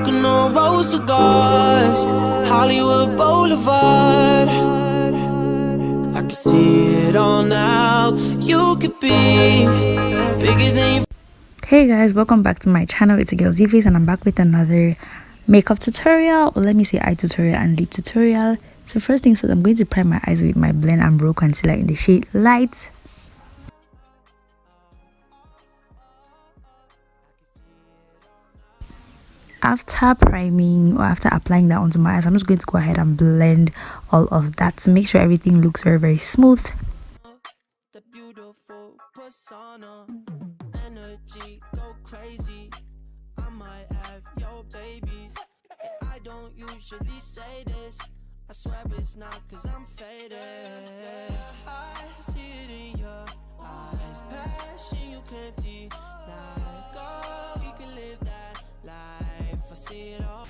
Smoking on rose cigars, Hollywood Boulevard. I can see it all now. You could be bigger than you. Hey guys, welcome back to my channel. It's a girl Z-Face and I'm back with another makeup tutorial, or let me say eye tutorial and lip tutorial. So first things first, I'm going to prime my eyes with my Blend and Brow concealer in the shade Light. After priming or after applying that onto my eyes, I'm just going to go ahead and blend all of that to make sure everything looks very smooth. The beautiful persona, energy go crazy. I might have your babies. I don't usually say this. I swear it's not cause I'm faded. I see it in your eyes. Passion you can't deny. Go, we can live that life. I see it all.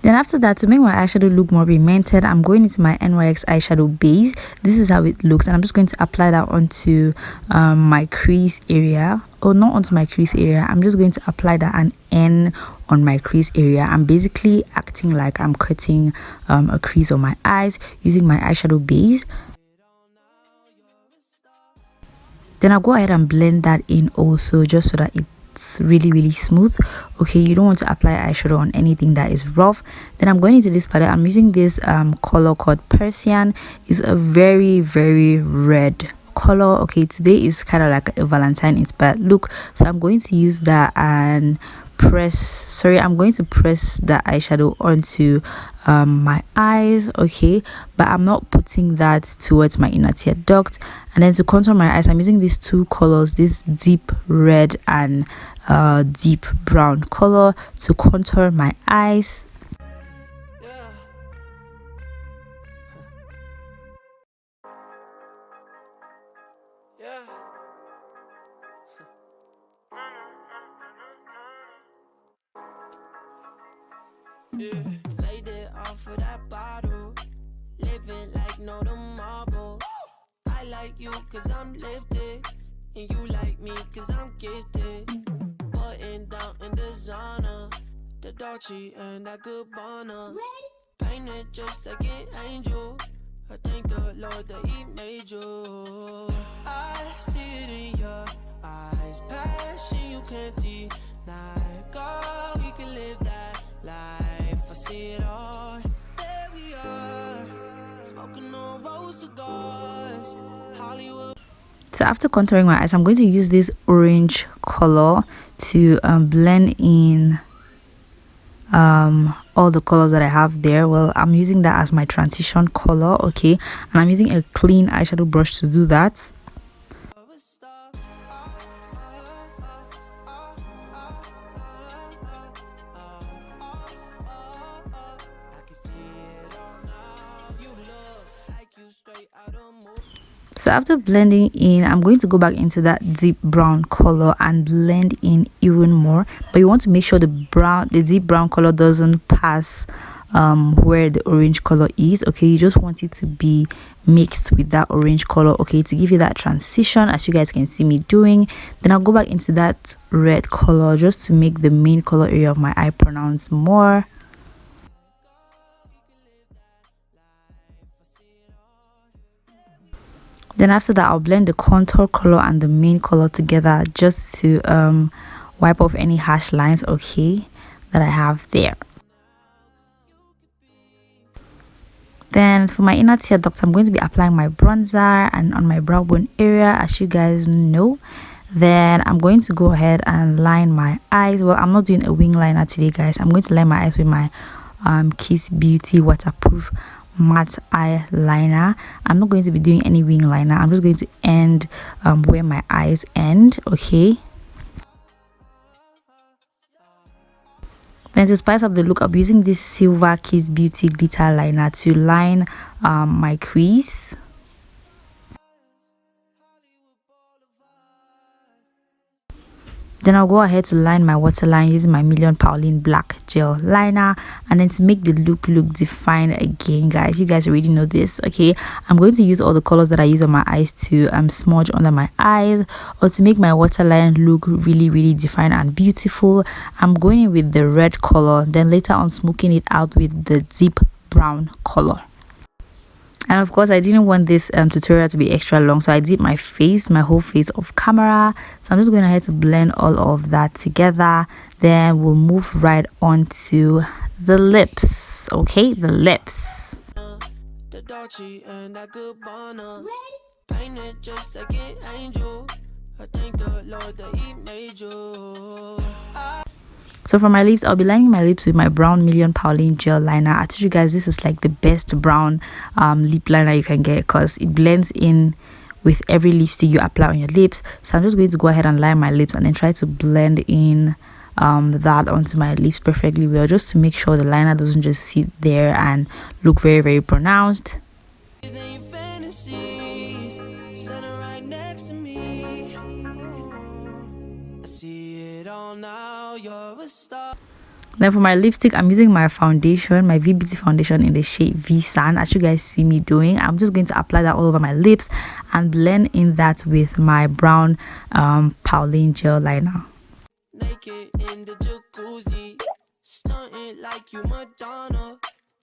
Then after that, to make my eyeshadow look more pigmented, I'm going into my NYX eyeshadow base. This is how it looks, and I'm just going to apply that onto my crease area. Oh, not onto my crease area. I'm just going to apply that and end on my crease area. I'm basically acting like I'm cutting a crease on my eyes using my eyeshadow base. Then I'll go ahead and blend that in also, just so that it's really smooth. Okay, you don't want to apply eyeshadow on anything that is rough. Then I'm going into this palette. I'm using this color called Persian. It's a very red color. Okay, today is kind of like a Valentine inspired look, so I'm going to use that and I'm going to press that eyeshadow onto my eyes. Okay, but I'm not putting that towards my inner tear duct. And then to contour my eyes, I'm using these two colors, this deep red and deep brown color, to contour my eyes. Faded off of that bottle, living like no tomorrow. I like you cause I'm lifted, and you like me cause I'm gifted. Button down in the zona, the Dolce and that Gabbana. Painted just like an angel, I thank the Lord that he made you. I see it in your eyes, passion you can't deny. Go, we can live that life, I see it all. There we are, smoking on rose cigars, Hollywood. So after contouring my eyes, I'm going to use this orange color to blend in all the colors that I have there. Well, I'm using that as my transition color. Okay, and I'm using a clean eyeshadow brush to do that. So after blending in, I'm going to go back into that deep brown color and blend in even more. But you want to make sure the deep brown color doesn't pass where the orange color is. Okay, you just want it to be mixed with that orange color, okay, to give you that transition, as you guys can see me doing. Then I'll go back into that red color just to make the main color area of my eye pronounce more. Then after that, I'll blend the contour color and the main color together just to wipe off any harsh lines, okay, that I have there. Then for my inner tear duct, I'm going to be applying my bronzer and on my brow bone area, as you guys know. Then I'm going to go ahead and line my eyes. Well, I'm not doing a wing liner today, guys. I'm going to line my eyes with my Kiss Beauty waterproof matte eyeliner. I'm not going to be doing any wing liner. I'm just going to end where my eyes end, okay. Then to spice up the look, I'll be using this silver Kiss Beauty glitter liner to line my crease. Then I'll go ahead to line my waterline using my Million Pauline black gel liner, and then to make the look defined again, guys, you guys already know this. Okay, I'm going to use all the colors that I use on my eyes to smudge under my eyes, or to make my waterline look really defined and beautiful. I'm going in with the red color, then later on smoking it out with the deep brown color. And of course, I didn't want this tutorial to be extra long, so I did my whole face off camera. So I'm just going ahead to blend all of that together. Then we'll move right on to the lips. Okay, the lips. The Dolce and that Gabbana, painted just like an angel. I thank the Lord that He made you. So for my lips, I'll be lining my lips with my brown Million Pauline gel liner. I told you guys this is like the best brown lip liner you can get, because it blends in with every lipstick you apply on your lips. So I'm just going to go ahead and line my lips and then try to blend in that onto my lips perfectly well, just to make sure the liner doesn't just sit there and look very pronounced. Then for my lipstick, I'm using my foundation, my V Beauty foundation in the shade V Sand, as you guys see me doing. I'm just going to apply that all over my lips and blend in that with my brown Pauline gel liner. Naked in the jacuzzi, stunting like you Madonna,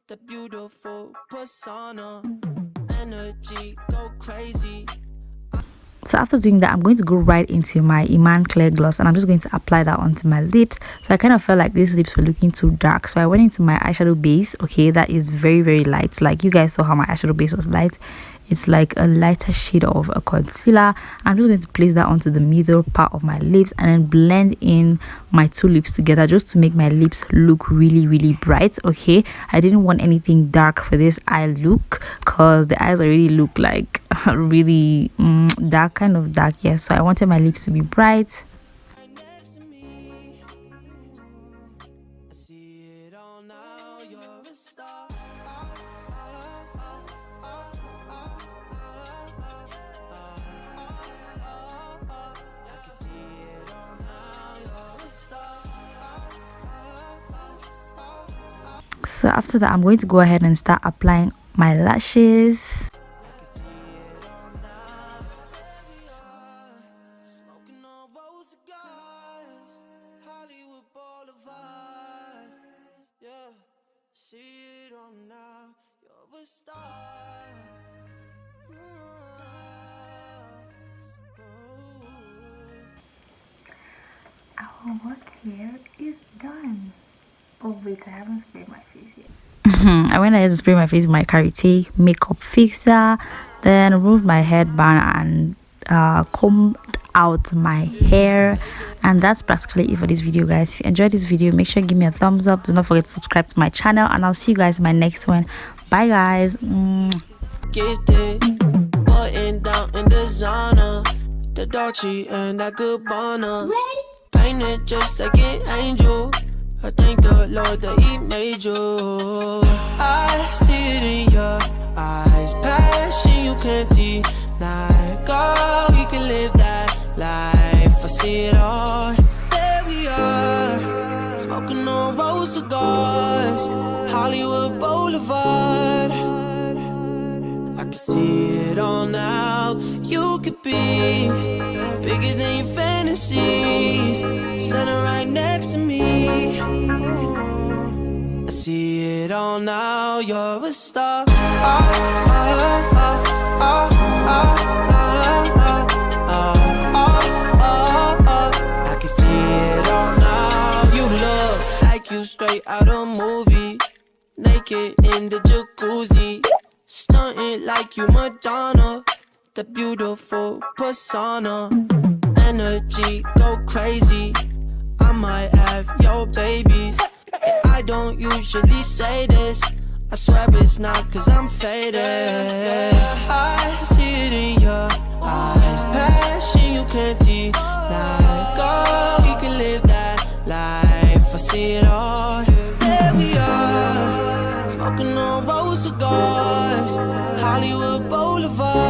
the beautiful persona, energy go crazy. So after doing that, I'm going to go right into my Iman Clear Gloss, and I'm just going to apply that onto my lips. So I kind of felt like these lips were looking too dark, so I went into my eyeshadow base. Okay, that is very light. Like you guys saw how my eyeshadow base was light. It's like a lighter shade of a concealer. I'm just going to place that onto the middle part of my lips and then blend in my two lips together, just to make my lips look really bright. Okay, I didn't want anything dark for this eye look, because the eyes already look like really dark, kind of dark. Yes, so I wanted my lips to be bright. So after that, I'm going to go ahead and start applying my lashes. Our work here is done. Oh wait, I haven't sprayed my face yet. I went ahead to spray my face with my Karité makeup fixer, then removed my headband and combed out my hair. And that's practically it for this video, guys. If you enjoyed this video, make sure you give me a thumbs up. Do not forget to subscribe to my channel, and I'll see you guys in my next one. Bye guys. Gifted, button down in designer, the Dolce and that Gabbana, painted just like an angel. I thank the Lord that He made you. I see it in your eyes, passion you can't deny. Girl, we can live that life. I see it all. There we are, smoking on rose cigars, Hollywood Boulevard. I can see it all now. You could be bigger than your fantasies, standing right next to me. I see it all now. You're a star. I can see it all now. You look like you straight out of a movie, naked in the jacuzzi, stunting like you Madonna, the beautiful persona, energy go crazy. I might have your babies. I don't usually say this, I swear it's not cause I'm faded. I see it in your eyes, passion you can't deny. Girl, we can live that life. I see it all. There we are, smoking on rose cigars, Hollywood Boulevard.